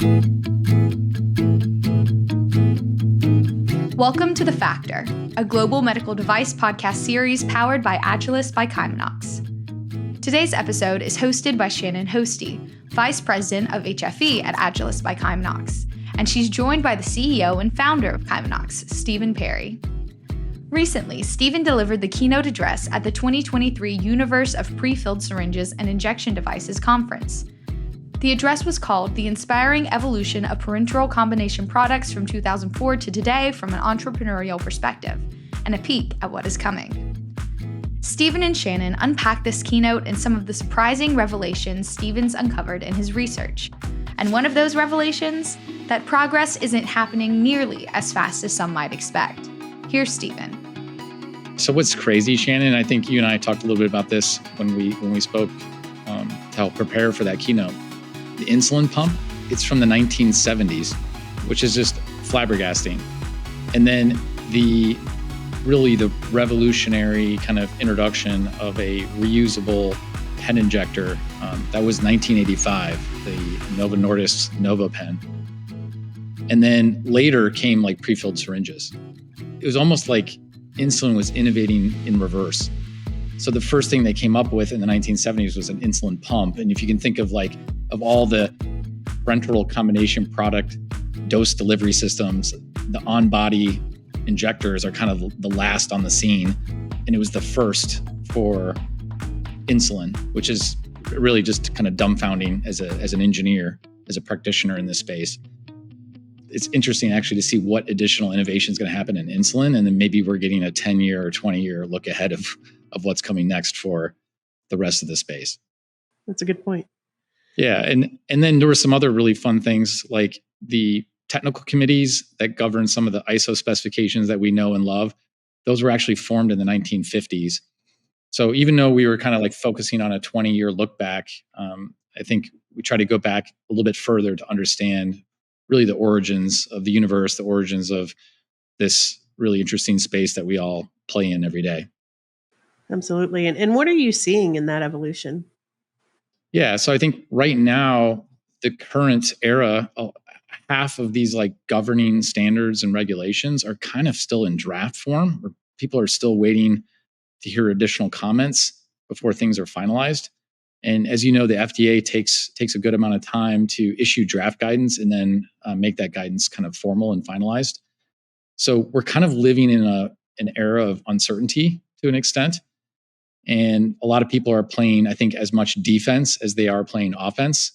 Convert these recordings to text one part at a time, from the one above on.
Welcome to The Factor, a global medical device podcast series powered by Agilist by Kymanox. Today's episode is hosted by Shannon Hosty, Vice President of HFE at Agilist by Kymanox, and she's joined by the CEO and founder of Kymanox, Stephen Perry. Recently, Stephen delivered the keynote address at the 2023 Universe of Pre-Filled Syringes and Injection Devices Conference. The address was called The Inspiring Evolution of Parenteral Combination Products from 2004 to Today from an Entrepreneurial Perspective, and a peek at what is coming. Stephen and Shannon unpack this keynote and some of the surprising revelations Stephen's uncovered in his research. And one of those revelations, that progress isn't happening nearly as fast as some might expect. Here's Stephen. So what's crazy, Shannon, I think you and I talked a little bit about this when we spoke to help prepare for that keynote. The insulin pump, it's from the 1970s, which is just flabbergasting. And then the revolutionary kind of introduction of a reusable pen injector, that was 1985, the Novo Nordisk Nova pen. And then later came like pre-filled syringes. It was almost like insulin was innovating in reverse. So the first thing they came up with in the 1970s was an insulin pump. And if you can think of all the parenteral combination product dose delivery systems, the on-body injectors are kind of the last on the scene. And it was the first for insulin, which is really just kind of dumbfounding as an engineer, as a practitioner in this space. It's interesting actually to see what additional innovation is going to happen in insulin. And then maybe we're getting a 10-year or 20-year look ahead of what's coming next for the rest of the space. That's a good point. Yeah. And then there were some other really fun things like the technical committees that govern some of the ISO specifications that we know and love. Those were actually formed in the 1950s. So even though we were kind of like focusing on a 20-year look back, I think we try to go back a little bit further to understand really the origins of the universe, the origins of this really interesting space that we all play in every day. Absolutely. And what are you seeing in that evolution? Yeah. So I think right now, the current era, half of these like governing standards and regulations are kind of still in draft form, or people are still waiting to hear additional comments before things are finalized. And as you know, the FDA takes a good amount of time to issue draft guidance and then make that guidance kind of formal and finalized. So we're kind of living in an era of uncertainty to an extent. And a lot of people are playing, I think, as much defense as they are playing offense.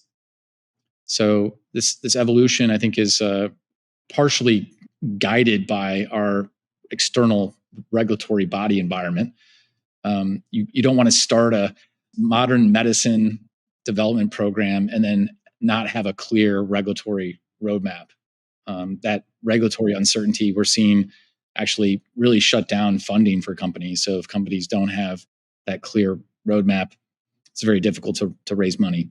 So this evolution, I think, is partially guided by our external regulatory body environment. You don't want to start a modern medicine development program and then not have a clear regulatory roadmap. That regulatory uncertainty we're seeing actually really shut down funding for companies. So if companies don't have that clear roadmap, it's very difficult to raise money.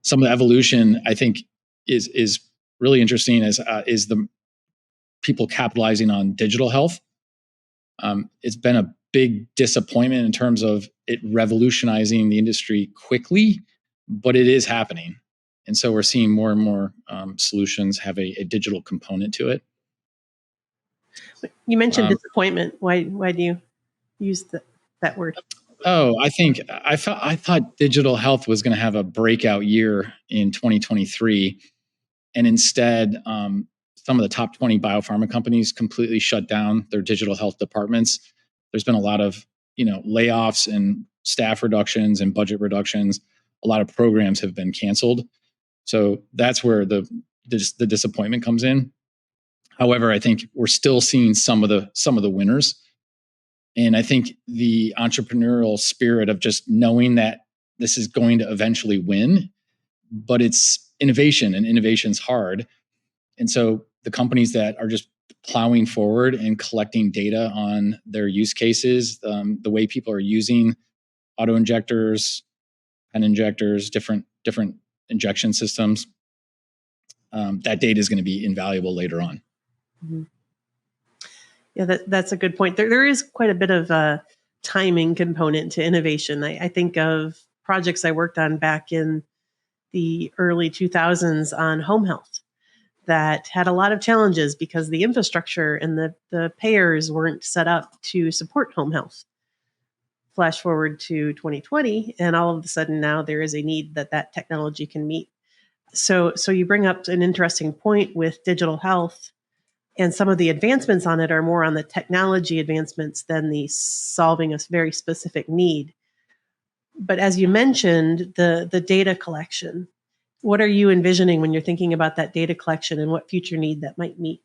Some of the evolution, I think, is really interesting is the people capitalizing on digital health. It's been a big disappointment in terms of it revolutionizing the industry quickly, but it is happening. And so we're seeing more and more solutions have a digital component to it. You mentioned disappointment. Why do you use that word? Oh, I thought digital health was going to have a breakout year in 2023. And instead, some of the top 20 biopharma companies completely shut down their digital health departments. There's been a lot of, layoffs and staff reductions and budget reductions. A lot of programs have been canceled. So that's where the disappointment comes in. However, I think we're still seeing some of the winners. And I think the entrepreneurial spirit of just knowing that this is going to eventually win, but it's innovation and innovation's hard. And so the companies that are just plowing forward and collecting data on their use cases, the way people are using auto injectors, pen injectors, different injection systems, that data is going to be invaluable later on. Mm-hmm. Yeah, that's a good point. There is quite a bit of a timing component to innovation. I think of projects I worked on back in the early 2000s on home health that had a lot of challenges because the infrastructure and the payers weren't set up to support home health. Flash forward to 2020, and all of a sudden now there is a need that technology can meet. So you bring up an interesting point with digital health, and some of the advancements on it are more on the technology advancements than the solving a very specific need. But as you mentioned, the data collection, what are you envisioning when you're thinking about that data collection and what future need that might meet?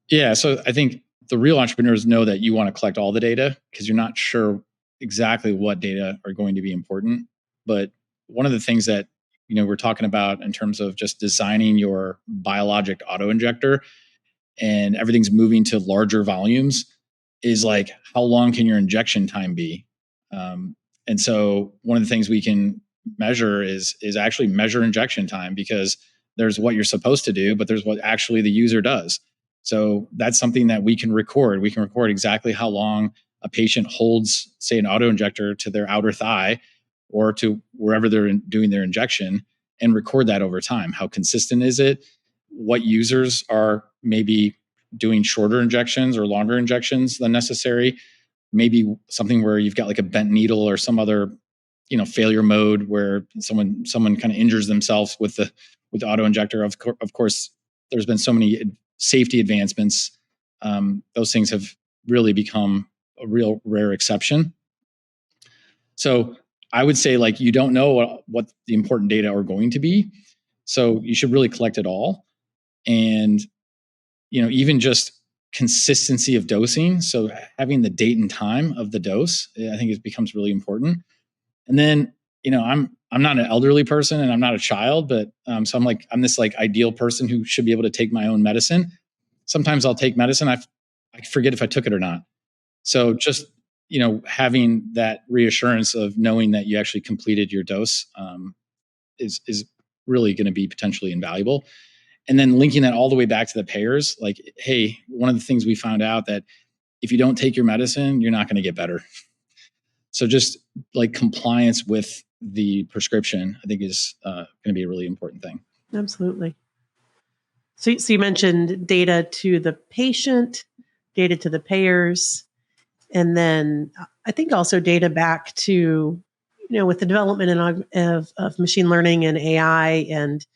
Yeah, so I think the real entrepreneurs know that you want to collect all the data because you're not sure exactly what data are going to be important. But one of the things that we're talking about in terms of just designing your biologic auto injector and everything's moving to larger volumes is like, how long can your injection time be? And so one of the things we can measure is actually measure injection time, because there's what you're supposed to do, but there's what actually the user does. So that's something that we can record. We can record exactly how long a patient holds, say, an auto injector to their outer thigh or to wherever they're doing their injection, and record that over time. How consistent is it? What users are maybe doing shorter injections or longer injections than necessary? Maybe something where you've got like a bent needle or some other failure mode where someone kind of injures themselves with the auto injector. Of course, there's been so many safety advancements. Those things have really become a real rare exception. So I would say, like, you don't know what the important data are going to be, so you should really collect it all. And even just consistency of dosing, so having the date and time of the dose, I think it becomes really important. And then I'm not an elderly person and I'm not a child, but so I'm this like ideal person who should be able to take my own medicine. Sometimes I'll take medicine, I forget if I took it or not. So just having that reassurance of knowing that you actually completed your dose is really going to be potentially invaluable. And then linking that all the way back to the payers, like, hey, one of the things we found out that if you don't take your medicine, you're not going to get better. So just like compliance with the prescription, I think is going to be a really important thing. Absolutely. So you mentioned data to the patient, data to the payers, and then I think also data back to, with the development of machine learning and AI and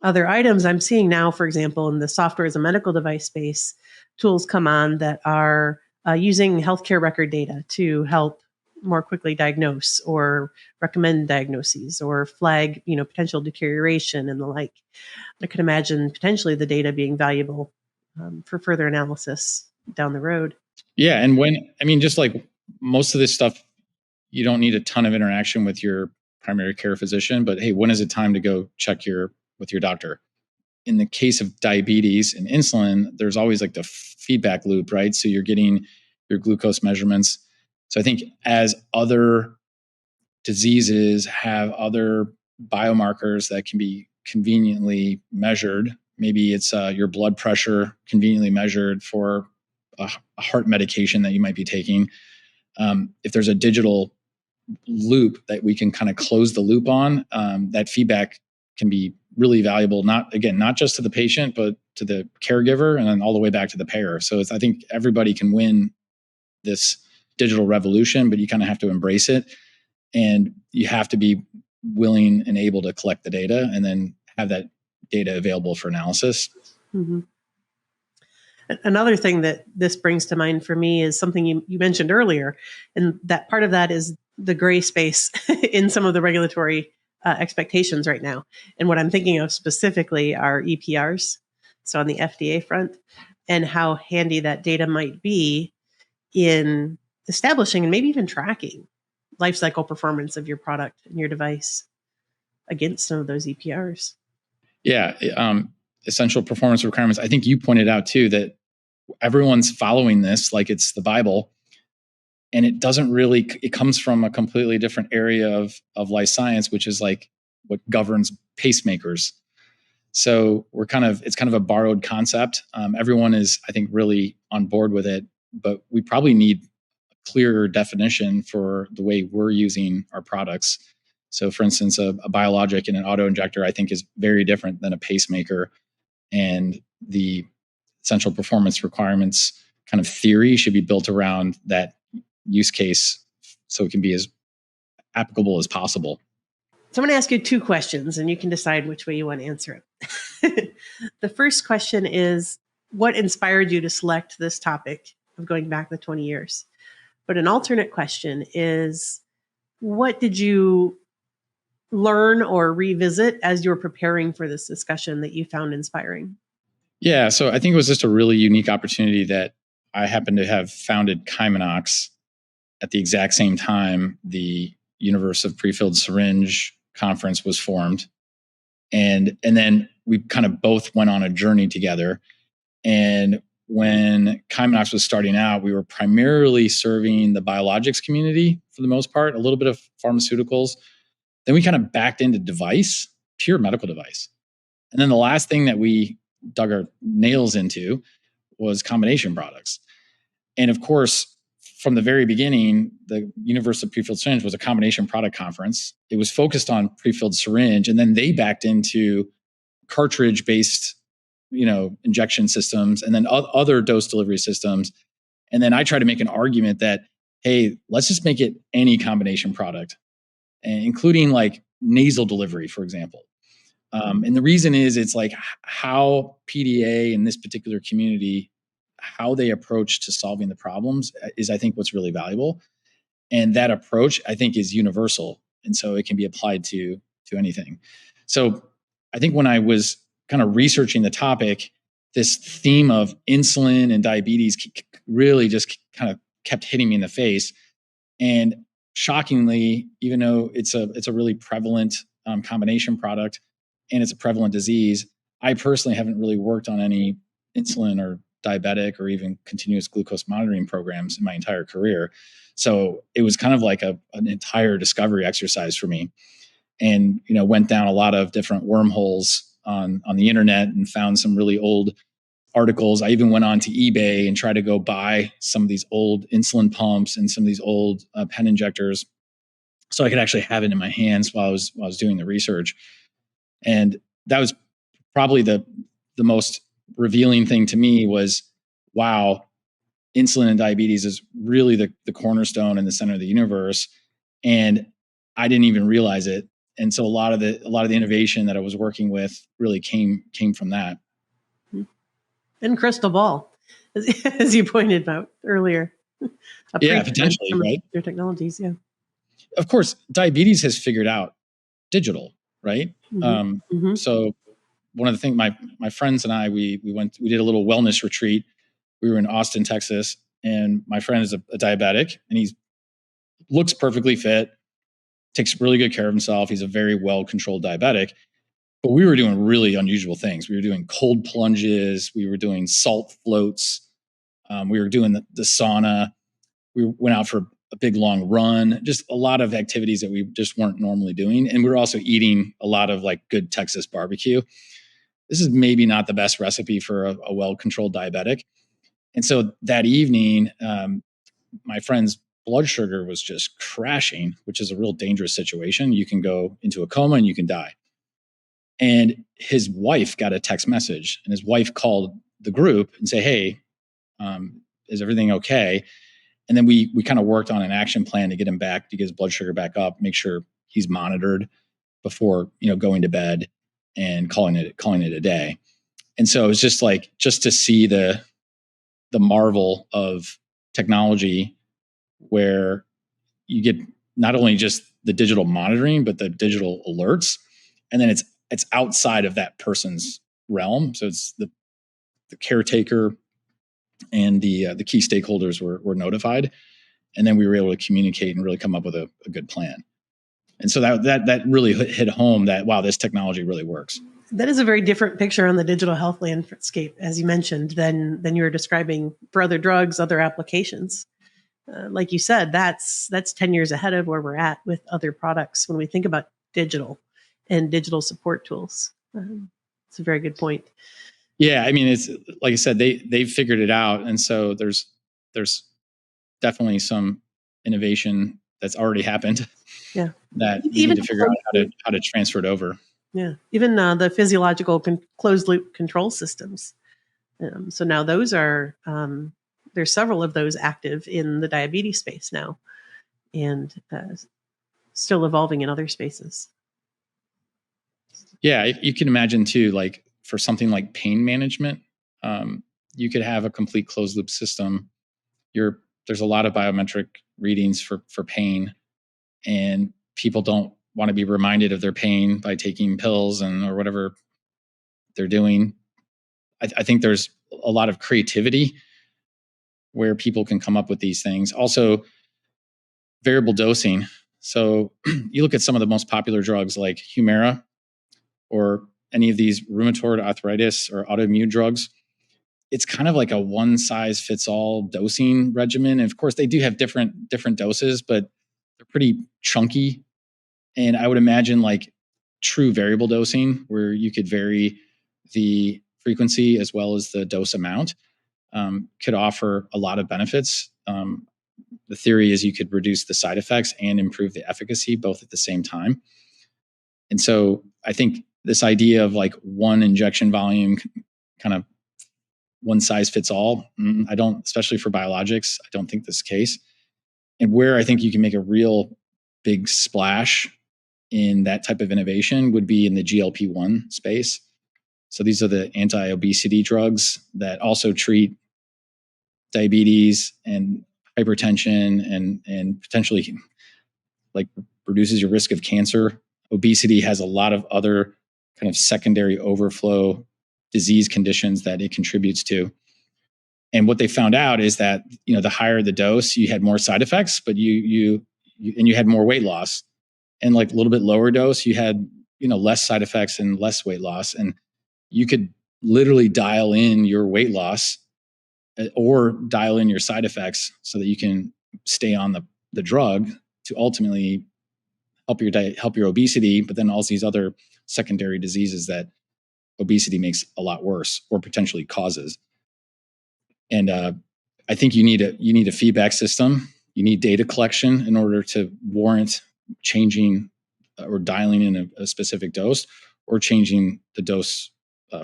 other items I'm seeing now, for example, in the software as a medical device space, tools come on that are using healthcare record data to help more quickly diagnose or recommend diagnoses or flag, potential deterioration and the like. I could imagine potentially the data being valuable for further analysis down the road. Yeah. And just like most of this stuff, you don't need a ton of interaction with your primary care physician, but hey, when is it time to go check with your doctor? In the case of diabetes and insulin, there's always like the feedback loop, right? So you're getting your glucose measurements. So I think as other diseases have other biomarkers that can be conveniently measured, maybe it's your blood pressure conveniently measured for a heart medication that you might be taking. If there's a digital loop that we can kind of close the loop on, that feedback can be really valuable, not just to the patient, but to the caregiver and then all the way back to the payer. So I think everybody can win this digital revolution, but you kind of have to embrace it. And you have to be willing and able to collect the data and then have that data available for analysis. Mm-hmm. Another thing that this brings to mind for me is something you mentioned earlier, and that part of that is the gray space in some of the regulatory expectations right now. And what I'm thinking of specifically are EPRs, so on the FDA front, and how handy that data might be in establishing and maybe even tracking life cycle performance of your product and your device against some of those EPRs. Yeah. Essential performance requirements. I think you pointed out too that everyone's following this like it's the Bible, and it comes from a completely different area of life science, which is like what governs pacemakers. So it's kind of a borrowed concept. Everyone is, I think, really on board with it, but we probably need a clearer definition for the way we're using our products. So for instance, a biologic in an auto injector, I think is very different than a pacemaker, and the essential performance requirements kind of theory should be built around that use case so it can be as applicable as possible. So I'm going to ask you two questions and you can decide which way you want to answer it. The first question is, what inspired you to select this topic of going back the 20 years? But an alternate question is, what did you learn or revisit as you were preparing for this discussion that you found inspiring? Yeah, so I think it was just a really unique opportunity that I happened to have founded Kymanox at the exact same time the universe of prefilled syringe conference was formed. And then we kind of both went on a journey together. And when Kymanox was starting out, we were primarily serving the biologics community for the most part, a little bit of pharmaceuticals. Then we kind of backed into device, pure medical device. And then the last thing that we dug our nails into was combination products. And of course, from the very beginning, the Universe of Prefilled Syringe was a combination product conference. It was focused on prefilled syringe, and then they backed into cartridge-based, injection systems, and then other dose delivery systems. And then I try to make an argument that, hey, let's just make it any combination product, including like nasal delivery, for example. And the reason is it's like how PDA in this particular community, how they approach to solving the problems is, I think, what's really valuable. And that approach, I think, is universal. And so it can be applied to anything. So I think when I was kind of researching the topic, this theme of insulin and diabetes really just kind of kept hitting me in the face. And shockingly, even though it's a really prevalent combination product and it's a prevalent disease, I personally haven't really worked on any insulin or diabetic or even continuous glucose monitoring programs in my entire career. So it was kind of like an entire discovery exercise for me. And, went down a lot of different wormholes on the internet and found some really old articles. I even went on to eBay and tried to go buy some of these old insulin pumps and some of these old pen injectors so I could actually have it in my hands while I was doing the research. And that was probably the most revealing thing to me was, wow, insulin and diabetes is really the cornerstone in the center of the universe. And I didn't even realize it. And so a lot of the innovation that I was working with really came from that. And crystal ball, as you pointed out earlier. Yeah, potentially, right? Your technologies, yeah. Of course, diabetes has figured out digital, right? So one of the things my friends and I, we did a little wellness retreat. We were in Austin, Texas, and my friend is a diabetic, and he looks perfectly fit, takes really good care of himself. He's a very well-controlled diabetic. But we were doing really unusual things. We were doing cold plunges. We were doing salt floats. We were doing the sauna. We went out for a big long run, just a lot of activities that we just weren't normally doing. And we were also eating a lot of like good Texas barbecue. This is maybe not the best recipe for a well-controlled diabetic. And so that evening, my friend's blood sugar was just crashing, which is a real dangerous situation. You can go into a coma and you can die. And his wife got a text message, and his wife called the group and say, "Hey, is everything okay?" And then we kind of worked on an action plan to get him back, to get his blood sugar back up, make sure he's monitored before going to bed and calling it a day. And so it was just to see the marvel of technology where you get not only just the digital monitoring, but the digital alerts. And then it's outside of that person's realm. So it's the caretaker and the key stakeholders were notified. And then we were able to communicate and really come up with a good plan. And so that really hit home that, wow, this technology really works. That is a very different picture on the digital health landscape, as you mentioned, than you were describing for other drugs, other applications. Like you said, that's 10 years ahead of where we're at with other products when we think about digital and digital support tools. It's a very good point. Yeah, I mean, it's like I said, they've figured it out, and so there's definitely some innovation that's already happened. Yeah. That we need to figure out how to transfer it over. Yeah. Even the physiological closed loop control systems. So now those are, there's several of those active in the diabetes space now, and still evolving in other spaces. Yeah, you can imagine too, like for something like pain management, you could have a complete closed loop system. There's a lot of biometric readings for pain, and people don't want to be reminded of their pain by taking pills or whatever they're doing. I think there's a lot of creativity where people can come up with these things. Also, variable dosing. So you look at some of the most popular drugs like Humira or any of these rheumatoid arthritis or autoimmune drugs. It's kind of like a one size fits all dosing regimen. And of course, they do have different doses, but they're pretty chunky. And I would imagine like true variable dosing, where you could vary the frequency as well as the dose amount, could offer a lot of benefits. The theory is you could reduce the side effects and improve the efficacy both at the same time. And so I think this idea of like one injection volume, kind of one size fits all, I don't, especially for biologics, I don't think this is the case. And where I think you can make a real big splash in that type of innovation would be in the GLP-1 space. So these are the anti-obesity drugs that also treat diabetes and hypertension and potentially like reduces your risk of cancer. Obesity has a lot of other kind of secondary overflow disease conditions that it contributes to. And what they found out is that, the higher the dose, you had more side effects, but you had more weight loss. And like a little bit lower dose, you had, less side effects and less weight loss. And you could literally dial in your weight loss or dial in your side effects so that you can stay on the drug to ultimately help your obesity, but then all these other secondary diseases that obesity makes a lot worse or potentially causes. And I think you need a feedback system. You need data collection in order to warrant changing or dialing in a specific dose or changing the dose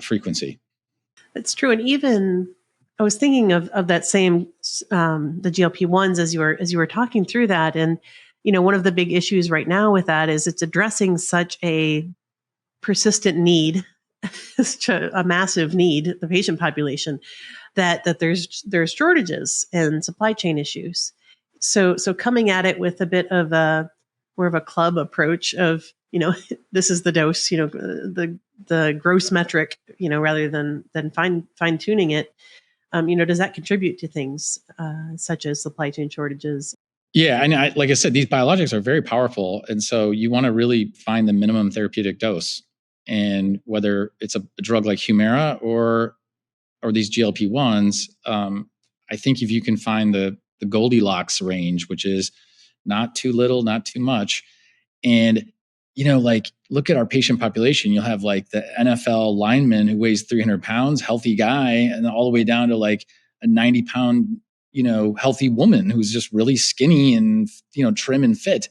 frequency. That's true. And even I was thinking of that same the GLP-1s as you were talking through that. And one of the big issues right now with that is it's addressing such a persistent need, such a massive need, the patient population, that there's shortages and supply chain issues. So coming at it with a bit of more of a club approach of, this is the dose, the gross metric, rather than fine tuning it. Does that contribute to things such as supply chain shortages? Yeah, and like I said, these biologics are very powerful, and so you want to really find the minimum therapeutic dose. And whether it's a drug like Humira or these GLP-1s, I think if you can find the Goldilocks range, which is not too little, not too much, and like look at our patient population, you'll have like the NFL lineman who weighs 300 pounds, healthy guy, and all the way down to like a 90-pound healthy woman who's just really skinny and, trim and fit,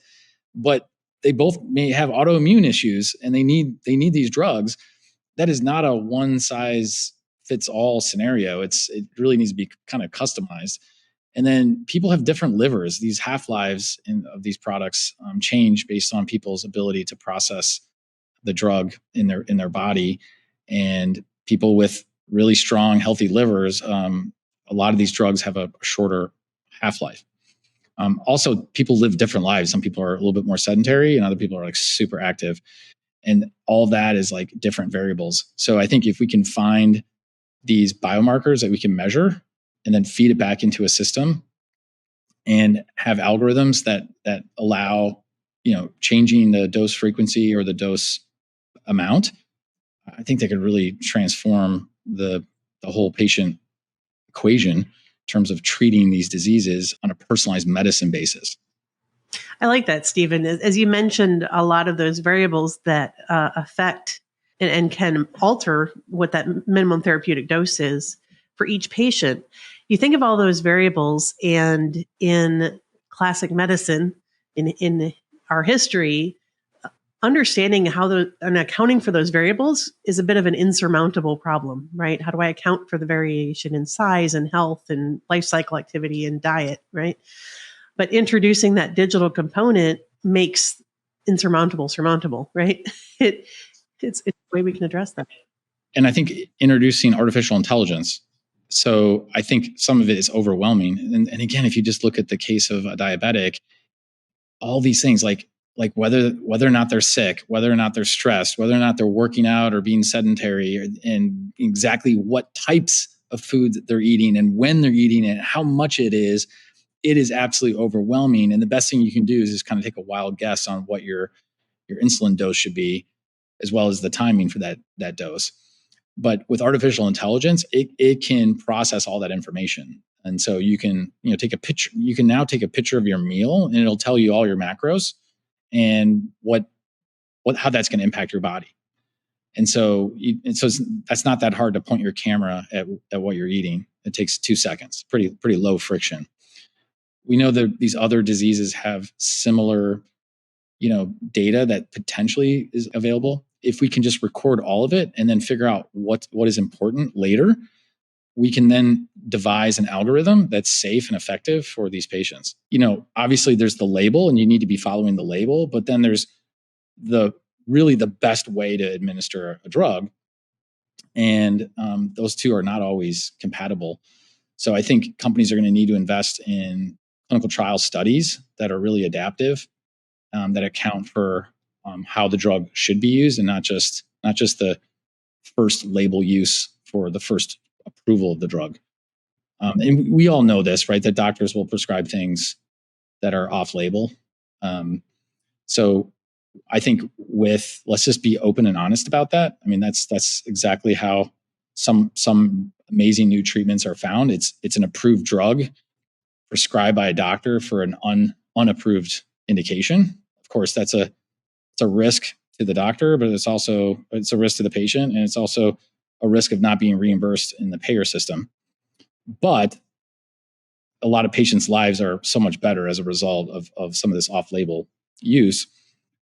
but they both may have autoimmune issues and they need these drugs. That is not a one size fits all scenario. It really needs to be kind of customized. And then people have different livers. These half-lives of these products change based on people's ability to process the drug in their body. And people with really strong, healthy livers, a lot of these drugs have a shorter half-life. Also, people live different lives. Some people are a little bit more sedentary and other people are like super active. And all that is like different variables. So I think if we can find these biomarkers that we can measure and then feed it back into a system and have algorithms that allow, changing the dose frequency or the dose amount, I think they could really transform the whole patient equation in terms of treating these diseases on a personalized medicine basis. I like that, Stephen. As you mentioned, a lot of those variables that affect and can alter what that minimum therapeutic dose is for each patient. You think of all those variables, and in classic medicine, in our history, understanding and accounting for those variables is a bit of an insurmountable problem, right? How do I account for the variation in size and health and life cycle activity and diet, right? But introducing that digital component makes insurmountable surmountable, right? It's a way we can address that. And I think introducing artificial intelligence. So I think some of it is overwhelming. And again, if you just look at the case of a diabetic, all these things like whether or not they're sick, whether or not they're stressed, whether or not they're working out or being sedentary, and exactly what types of foods they're eating and when they're eating it, how much it is absolutely overwhelming. And the best thing you can do is just kind of take a wild guess on what your insulin dose should be, as well as the timing for that dose. But with artificial intelligence, it can process all that information. And so you can take a picture. You can now take a picture of your meal, and it'll tell you all your macros and how that's going to impact your body. And so that's not that hard to point your camera at what you're eating. It takes 2 seconds. Pretty low friction. We know that these other diseases have similar, data that potentially is available. If we can just record all of it and then figure out what is important later, we can then devise an algorithm that's safe and effective for these patients. Obviously there's the label and you need to be following the label, but then there's the best way to administer a drug. And those two are not always compatible. So I think companies are going to need to invest in clinical trial studies that are really adaptive, that account for how the drug should be used, and not just the first label use for the first approval of the drug. And we all know this, right? That doctors will prescribe things that are off label. So I think let's just be open and honest about that. I mean, that's exactly how some amazing new treatments are found. It's an approved drug prescribed by a doctor for an unapproved indication. Of course, it's a risk to the doctor, but it's a risk to the patient, and it's also a risk of not being reimbursed in the payer system. But a lot of patients' lives are so much better as a result of some of this off-label use.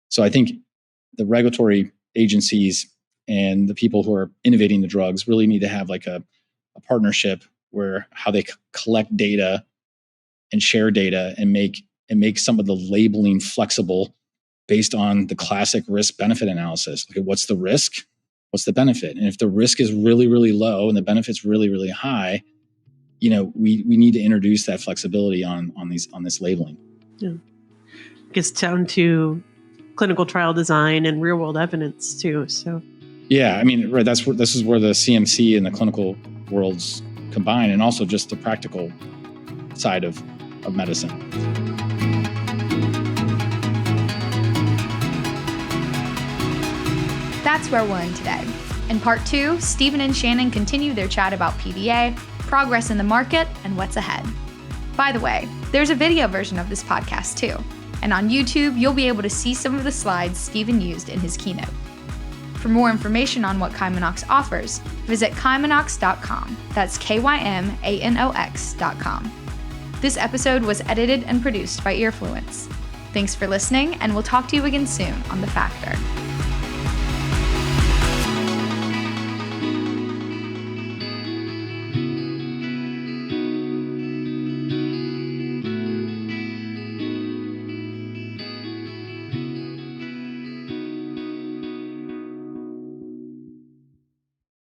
So I think the regulatory agencies and the people who are innovating the drugs really need to have like a partnership where how they collect data and share data and make some of the labeling flexible based on the classic risk-benefit analysis. Okay, what's the risk? What's the benefit? And if the risk is really, really low and the benefit's really, really high, we need to introduce that flexibility on this labeling. Yeah. It gets down to clinical trial design and real-world evidence too. So yeah, I mean, right. This is where the CMC and the clinical worlds combine, and also just the practical side of medicine. That's where we'll end today. In part 2, Stephen and Shannon continue their chat about PDA, progress in the market, and what's ahead. By the way, there's a video version of this podcast too, and on YouTube, you'll be able to see some of the slides Stephen used in his keynote. For more information on what Kymanox offers, visit kymanox.com. That's KYMANOX.com. This episode was edited and produced by Earfluence. Thanks for listening, and we'll talk to you again soon on The Factor.